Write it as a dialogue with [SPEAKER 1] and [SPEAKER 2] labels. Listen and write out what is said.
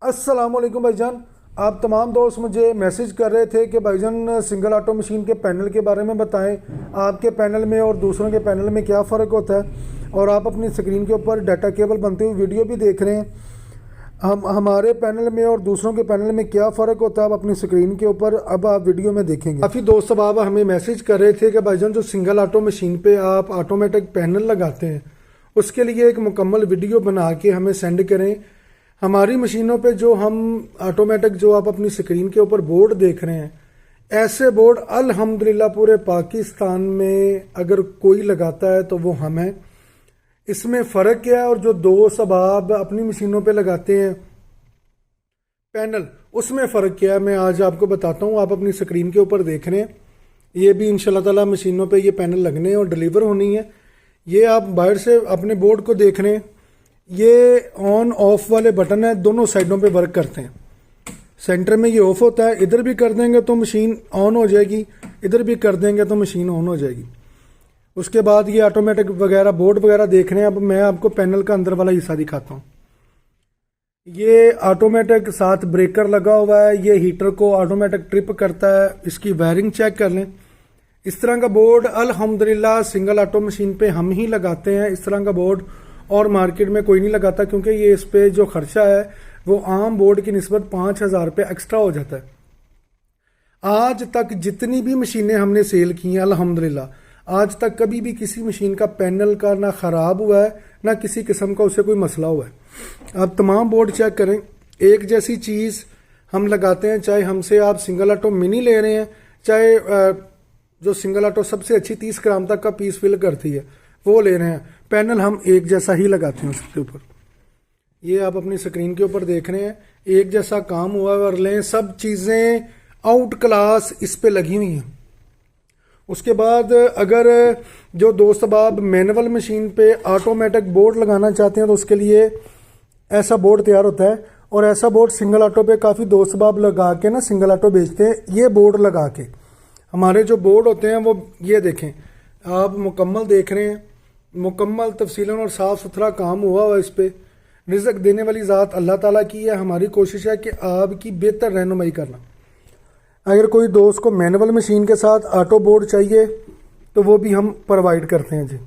[SPEAKER 1] अस्सलाम वालेकुम भाईजान। आप तमाम दोस्त मुझे मैसेज कर रहे थे कि भाईजान सिंगल ऑटो मशीन के पैनल के बारे में बताएं, आपके पैनल में और दूसरों के पैनल में क्या फ़र्क होता है। और आप अपनी स्क्रीन के ऊपर डाटा केबल बनते हुए वीडियो भी देख रहे हैं। हमारे पैनल में और दूसरों के पैनल में क्या फ़र्क होता है आप अपनी स्क्रीन के ऊपर अब आप वीडियो में देखेंगे। काफ़ी दोस्त अब हमें मैसेज कर रहे थे कि भाईजान जो सिंगल ऑटो मशीन पे आप ऑटोमेटिक पैनल लगाते हैं उसके लिए एक मुकम्मल वीडियो बना के हमें सेंड करें। हमारी मशीनों पे जो हम ऑटोमेटिक जो आप अपनी स्क्रीन के ऊपर बोर्ड देख रहे हैं, ऐसे बोर्ड अल्हम्दुलिल्लाह पूरे पाकिस्तान में अगर कोई लगाता है तो वो हम हैं। इसमें फ़र्क क्या है और जो दोस्त अब अपनी मशीनों पे लगाते हैं पैनल, उसमें फ़र्क क्या है मैं आज आपको बताता हूँ। आप अपनी स्क्रीन के ऊपर देख रहे हैं, ये भी इंशाल्लाह ताला मशीनों पे ये पैनल लगने हैं और डिलीवर होनी है। ये आप बाहर से अपने बोर्ड को देख रहे हैं, ये ऑन ऑफ वाले बटन है, दोनों साइडों पे वर्क करते हैं। सेंटर में ये ऑफ होता है, इधर भी कर देंगे तो मशीन ऑन हो जाएगी, इधर भी कर देंगे तो मशीन ऑन हो जाएगी। उसके बाद ये ऑटोमेटिक वगैरह बोर्ड वगैरह देख रहे हैं। अब मैं आपको पैनल का अंदर वाला हिस्सा दिखाता हूँ। ये ऑटोमेटिक साथ ब्रेकर लगा हुआ है, ये हीटर को ऑटोमेटिक ट्रिप करता है। इसकी वायरिंग चेक कर लें। इस तरह का बोर्ड अल्हम्दुलिल्लाह सिंगल ऑटो मशीन पे हम ही लगाते हैं। इस तरह का बोर्ड और मार्केट में कोई नहीं लगाता, क्योंकि ये इस पे जो खर्चा है वो आम बोर्ड की निस्बत 5,000 रुपये एक्स्ट्रा हो जाता है। आज तक जितनी भी मशीनें हमने सेल की हैं अल्हम्दुलिल्लाह, आज तक कभी भी किसी मशीन का पैनल का ना ख़राब हुआ है ना किसी किस्म का उससे कोई मसला हुआ है। आप तमाम बोर्ड चेक करें, एक जैसी चीज़ हम लगाते हैं। चाहे हमसे आप सिंगल ऑटो मिनी ले रहे हैं, चाहे जो सिंगल ऑटो सबसे अच्छी 30 ग्राम तक का पीस फिल करती है वो ले रहे हैं, पैनल हम एक जैसा ही लगाते हैं उसके ऊपर। ये आप अपनी स्क्रीन के ऊपर देख रहे हैं, एक जैसा काम हुआ और लें, सब चीज़ें आउट क्लास इस पे लगी हुई हैं। उसके बाद अगर जो दोस्त बाब मैनुअल मशीन पे ऑटोमेटिक बोर्ड लगाना चाहते हैं तो उसके लिए ऐसा बोर्ड तैयार होता है। और ऐसा बोर्ड सिंगल ऑटो पे काफ़ी दोस्त बाब लगा के ना सिंगल ऑटो बेचते हैं। ये बोर्ड लगा के हमारे जो बोर्ड होते हैं वो ये देखें, आप मुकम्मल देख रहे हैं, मुकम्मल तफसीलन और साफ़ सुथरा काम हुआ इस पर। रिज़्क देने वाली ज़ात अल्लाह ताला की है। हमारी कोशिश है कि आपकी बेहतर रहनुमाई करना। अगर कोई दोस्त को मैनुअल मशीन के साथ ऑटो बोर्ड चाहिए तो वो भी हम प्रोवाइड करते हैं जी।